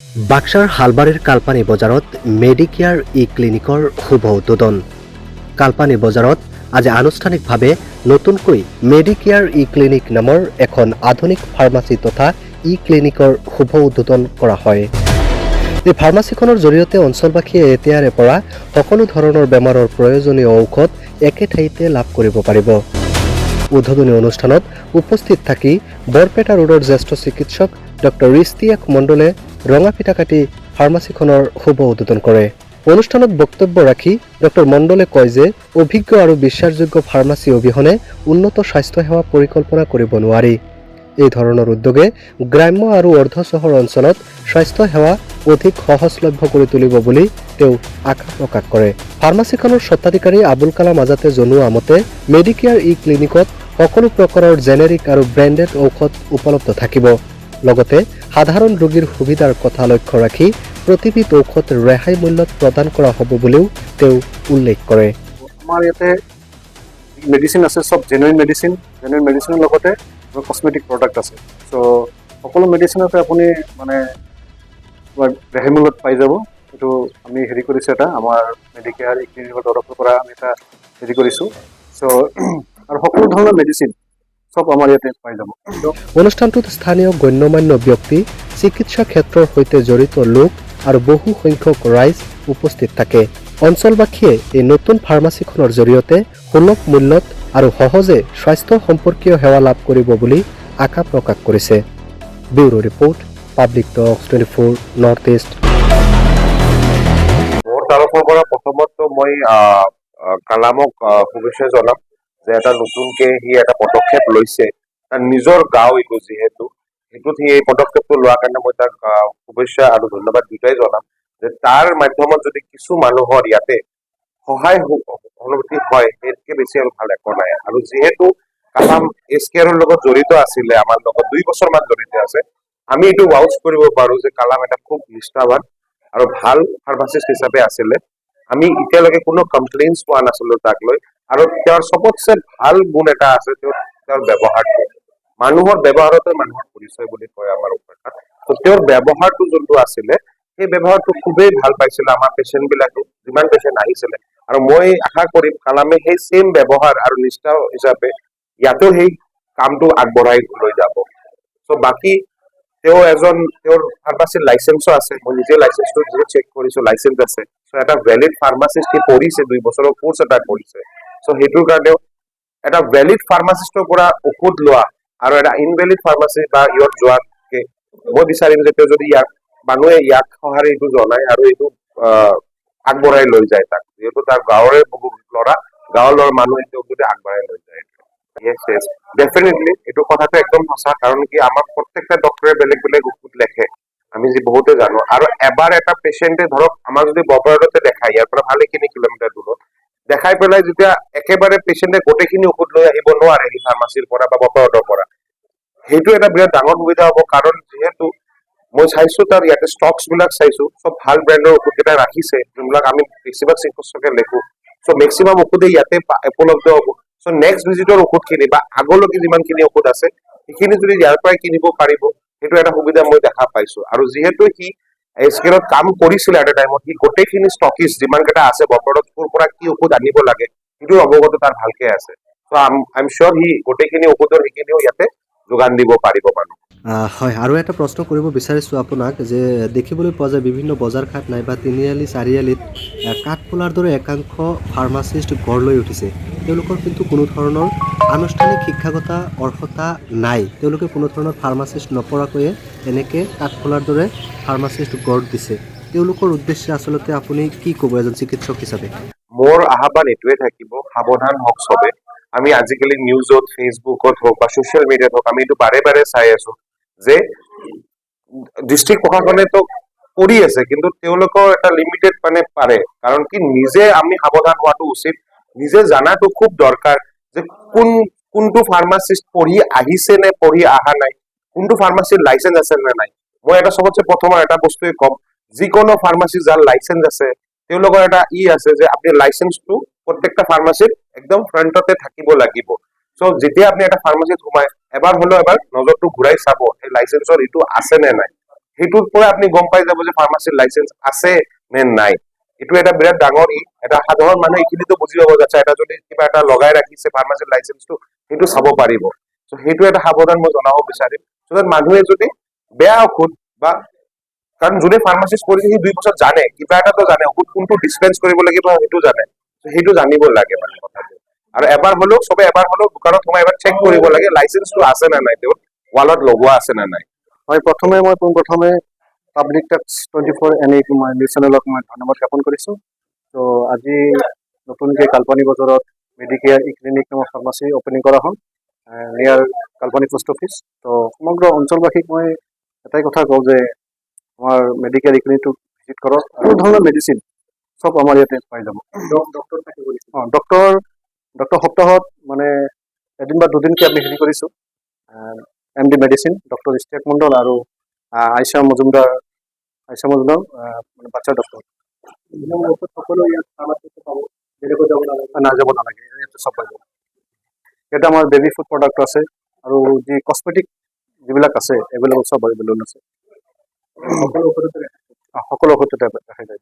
বাক্সাৰ হালবাৰীৰ কালপানী বজাৰত মেডিকেয়াৰ ই-ক্লিনিকৰ শুভ উদ্বোধন। কালপানী বজাৰত আজি আনুষ্ঠানিকভাৱে নতুনকৈ মেডিকেয়াৰ ই-ক্লিনিক নামৰ এখন আধুনিক ফাৰ্মাচী তথা ই-ক্লিনিকৰ শুভ উদ্বোধন কৰা হয়। এই ফাৰ্মাচীখনৰ জৰিয়তে অঞ্চলবাসীয়ে এতিয়াৰে পৰা সকলো ধৰণৰ বেমাৰৰ প্ৰয়োজনীয় ঔষধ একে ঠাইতে লাভ কৰিব পাৰিব। উদ্বোধনী অনুষ্ঠানত উপস্থিত থাকি বৰপেটা ৰোডৰ জ্যেষ্ঠ চিকিৎসক ডক্টৰ ৰিষ্টিয়াক মণ্ডলে ৰঙা ফিটা কাটি ফাৰ্মাচীখনৰ শুভ উদ্বোধন কৰে। অনুষ্ঠানত বক্তব্য ৰাখি ডক্টৰ মণ্ডলে কয় যে অভিজ্ঞ আৰু বিশ্বাসযোগ্য ফাৰ্মাচী অবিহনে উন্নত স্বাস্থ্য সেৱা পৰিকল্পনা কৰিব নোৱাৰি। এই ধৰণৰ উদ্যোগে গ্ৰাম্য আৰু অৰ্ধ চহৰ অঞ্চলত স্বাস্থ্য সেৱা অধিক সহজলভ্য কৰি তুলিব বুলি তেওঁ আশা প্ৰকাশ কৰে। ফাৰ্মাচীখনৰ স্বত্বাধিকাৰী আবুল কালাম আজাদে জনোৱা মতে মেডিকেয়াৰ ই-ক্লিনিকত সকলো প্ৰকাৰৰ জেনেৰিক আৰু ব্ৰেণ্ডেড ঔষধ উপলব্ধ থাকিব। লগতে সাধাৰণ ৰোগীৰ সুবিধাৰ কথা লক্ষ্য ৰাখি প্ৰতিবিধ ঔষধ ৰেহাই মূল্যত প্ৰদান কৰা হ'ব বুলিও তেওঁ উল্লেখ কৰে। আমাৰ ইয়াতে মেডিচিন আছে, সব জেনুইন মেডিচিনৰ লগতে কসমেটিক প্ৰডাক্ট আছে। চ' সকলো মেডিচিনতে আপুনি মানে ৰেহাই মূল্যত পাই যাব। এইটো আমি হেৰি কৰিছোঁ, এটা আমাৰ মেডিকেয়াৰ ই-ক্লিনিকৰ তৰফৰ পৰা আমি এটা হেৰি কৰিছোঁ। চ' আৰু সকলো ধৰণৰ মেডিচিন সব আমাৰ ইয়াতে পাই যাব। অনুষ্ঠানটোত স্থানীয় গণ্যমান্য ব্যক্তি, চিকিৎসা ক্ষেত্ৰৰ সৈতে জড়িত লোক আৰু বহু সংখ্যক ৰাইজ উপস্থিত থাকে। অঞ্চলবাসীয়ে এই নতুন ফাৰ্মাচীখনৰ জৰিয়তে সুলভ মূল্যত আৰু সহজে স্বাস্থ্য সম্পৰ্কীয় সেৱা লাভ কৰিব বুলি আশা প্ৰকাশ কৰিছে। ব্যুৰো ৰিপৰ্ট, পাব্লিক টক্স 24 নৰ্থ ইষ্ট। মোৰ তৰফৰ পৰা প্ৰথমতে মই কালামক শুভেচ্ছা জনাম যে এটা নতুনকে সি এটা পদক্ষেপ লৈছে। তাৰ নিজৰ গাঁও এইটো যিহেতু সেইটোত সি এই পদক্ষেপটো লোৱাৰ কাৰণে মই তাক শুভেচ্ছা আৰু ধন্যবাদ দুটাই জনাম যে তাৰ মাধ্যমত যদি কিছু মানুহৰ ইয়াতে সহায় অনুভূতি হয়, সেইতকে বেছি আৰু ভাল একো নাই। আৰু যিহেতু কালাম এছকেয়াৰৰ লগত জড়িত আছিলে, আমাৰ লগত 2 বছৰমান জড়িত আছে, আমি এইটো ভাউচ কৰিব পাৰো যে কালাম এটা খুব নিষ্ঠাবান আৰু ভাল ফাৰ্মাচিষ্ট হিচাপে আছিলে। আমি এতিয়ালৈকে কোনো কমপ্লেইনছ পোৱা নাছিলো তাক লৈ। আৰু তেওঁৰ চবতছে ভাল গুণ এটা আছে, তেওঁৰ ব্যৱহাৰটো। মানুহৰ ব্যৱহাৰতে মানুহৰ পৰিচয় বুলি কয় আমাৰ উপভাষাত। তো তেওঁৰ ব্যৱহাৰটো যোনটো আছিলে, সেই ব্যৱহাৰটো খুবেই ভাল পাইছিলে আমাৰ পেচেণ্ট বিলাকে, যিমান পেচেণ্ট আহিছিলে। আৰু মই আশা কৰিম কালামে সেই সেম ব্যৱহাৰ আৰু নিষ্ঠা হিচাপে ইয়াতো সেই কামটো আগবঢ়াই লৈ যাব। চ' বাকী তেওঁৰ ফাৰ্মাচীৰ লাইচেন্সো আছে। মই নিজে লাইচেন্সটো নিজে চেক কৰিছো, লাইচেন্স আছে। চ' এটা ভেলিড ফাৰ্মাচিষ্ট সি পঢ়িছে, 2 বছৰৰ কোৰ্চ এটা কৰিছে। চ' সেইটোৰ কাৰণেও এটা ভেলিড ফাৰ্মাচিষ্টৰ পৰা ঔষধ লোৱা আৰু এটা ইনভেলিড ফাৰ্মাচী বা ইয়াত যোৱাতকে মই বিচাৰিম যে তেওঁ যদি মানুহে ইয়াক সঁহাৰি এইটো জনায় আৰু এইটো আগবঢ়াই লৈ যায় তাক, যিহেতু তাৰ গাঁৱৰে গাঁৱৰ মানুহে তেওঁক যদি আগবঢ়াই লৈ যায়। Yes, definitely এইটো কথাটো একদম সঁচা। কাৰণ কি আমাৰ প্ৰত্যেকটা ডক্টৰে বেলেগ বেলেগ ঔষধ লেখে, আমি যি বহুতে জানো। আৰু এবাৰ এটা পেচেণ্টে ধৰক আমাৰ যদি বৰপেটাতে দেখায়, ইয়াৰ পৰা ভালেখিনি কিলোমিটাৰ দূৰত দেখাই পেলাই যেতিয়া একেবাৰে পেচেণ্টে গোটেইখিনি ঔষধ লৈ আহিব নোৱাৰে সেই ফাৰ্মাচীৰ পৰা বা বৰপেটাৰ পৰা, সেইটো এটা বিৰাট ডাঙৰ সুবিধা হ'ব। কাৰণ যিহেতু মই চাইছো তাৰ ইয়াতে ষ্টকছ বিলাক চাইছো, চব ভাল ব্ৰেণ্ডৰ ঔষধ কেইটা ৰাখিছে, যোনবিলাক আমি বেছিভাগ চিকিৎসকে লেখো। চ' মেক্সিমাম ঔষধে ইয়াতে উপলব্ধ হ'ব। চ' নেক্সট ভিজিটৰ ঔষধখিনি বা আগলৈকে যিমানখিনি ঔষধ আছে সেইখিনি যদি ইয়াৰ পৰাই কিনিব পাৰিব, সেইটো এটা সুবিধা মই দেখা পাইছো। আৰু যিহেতু সি স্কেলত কাম কৰিছিলে এটা টাইমত, সি গোটেইখিনি ষ্টকিজ যিমান কেইটা আছে বৰপেটাত ক'ৰ পৰা কি ঔষধ আনিব লাগে সেইটো অৱগত তাৰ ভালকে আছে। চ' আই এম চিয়ৰ সি গোটেইখিনি ঔষধৰ সেইখিনিও ইয়াতে যোগান দিব পাৰিব মানুহ। হয়, আৰু এটা প্ৰশ্ন কৰিব বিচাৰিছোঁ আপোনাক যে দেখিবলৈ পোৱা যায় বিভিন্ন বজাৰ ঘাট নাইবা তিনিআলি চাৰিআলিত কাঠফুলাৰ দৰে একাংশ ফাৰ্মাচিষ্ট গঢ় লৈ উঠিছে। তেওঁলোকৰ কিন্তু কোনো ধৰণৰ আনুষ্ঠানিক শিক্ষাগত অৰ্হতা নাই। তেওঁলোকে কোনো ধৰণৰ ফাৰ্মাচিষ্ট নপঢ়াকৈয়ে এনেকৈ কাঠফুলাৰ দৰে ফাৰ্মাচিষ্ট গঢ় দিছে। তেওঁলোকৰ উদ্দেশ্যে আচলতে আপুনি কি ক'ব এজন চিকিৎসক হিচাপে? মোৰ আহ্বান এইটোৱে থাকিব, সাৱধান হওক চবে। আমি আজিকালি নিউজত, ফেচবুকত হওক বা ছ'চিয়েল মিডিয়াত হওক আমি এইটো বাৰে বাৰে চাই আছো যে ডিষ্ট্ৰিক্ট প্ৰশাসনেতো কৰি আছে, কিন্তু তেওঁলোকৰ এটা লিমিটেড মানে পাৰে। কাৰণ কি নিজে আমি সাৱধান হোৱাটো উচিত, নিজে জানাটো খুব দৰকাৰ যে কোনটো ফাৰ্মাচিষ্ট পঢ়ি আহিছে নে পঢ়ি অহা নাই, কোনটো ফাৰ্মাচীৰ লাইচেন্স আছে নে নাই। মই এটা চবতছে প্ৰথম এটা বস্তুৱে ক'ম, যিকোনো ফাৰ্মাচী যাৰ লাইচেন্স আছে তেওঁলোকৰ এটা আছে যে আপুনি লাইচেন্সটো প্ৰত্যেকটা ফাৰ্মাচীত একদম ফ্ৰণ্টতে থাকিব লাগিব। চ' যেতিয়া আপুনি এটা ফাৰ্মাচীত সোমায়, এবাৰ হলেও এবাৰ নজৰটো ঘূৰাই চাব এই লাইচেন্সৰ এইটো আছে নে নাই। সেইটোৰ পৰা আপুনি গম পাই যাব যে ফাৰ্মাচীৰ লাইচেঞ্চ আছে নে নাই। এইটো এটা বিৰাট ডাঙৰ এটা সাধাৰণ মানুহে এইখিনিতো বুজি পাব যাচ্ছে এটা যদি কিবা এটা লগাই ৰাখিছে ফাৰ্মাচীৰ লাইচেঞ্চটো সেইটো চাব পাৰিব। চ' সেইটো এটা সাৱধান মই জনাব বিচাৰিম চ' মানুহে যদি বেয়া ঔষধ বা কাৰণ যোনে ফাৰ্মাচিষ্ট কৰিছে সি 2 বছৰ জানে কিবা এটাতো জানে ঔষধ কোনটো ডিছপেন্স কৰিব লাগিব সেইটো জানে। সেইটো জানিব লাগে মানে কথাটো। আৰু এবাৰ হলেও চবে এবাৰ হলেও দোকানত সোমাই এবাৰ চেক কৰিব লাগে লাইচেঞ্চটো আছে নে নাই তেওঁৰ ৱালত লগোৱা আছে নে নাই। হয় মই পোনপ্ৰথমে পাব্লিক টেক্স 24 NA মই নিউজ চেনেলক মই ধন্যবাদ জ্ঞাপন কৰিছোঁ। তো আজি নতুনকৈ কালপানী বজাৰত মেডিকেয়াৰ E-Clinic নামৰ ফাৰ্মাচী অপেনিং কৰা হ'ল নিয়াৰ কালপানী পোষ্ট অফিচ। তো সমগ্ৰ অঞ্চলবাসীক মই এটাই কথা কওঁ যে আমাৰ মেডিকেয়াৰ E-Clinicটো ভিজিট কৰক। কোনো ধৰণৰ মেডিচিন চব আমাৰ ইয়াতে পাই যাব। ডক্টৰ সপ্তাহত মানে এদিন বা দুদিনকৈ আমি হেৰি কৰিছোঁ MD মেডিচিন ডক্টৰ ইষ্টেক মণ্ডল আৰু আইচা মজুমদাৰ মানে বাচ্চাৰ ডক্টৰ সকলো ইয়াত ফাৰ্মাচীতে পাব। বেলেগত যাব নালাগে ইয়াতে চব পাই যাব। ইয়াতে আমাৰ বেবী ফুড প্ৰডাক্ট আছে আৰু যি কছমেটিক যিবিলাক আছে এইবিলাক চব এভেইলেবল আছে। সকলো ঔষধতে দেখাই যায়।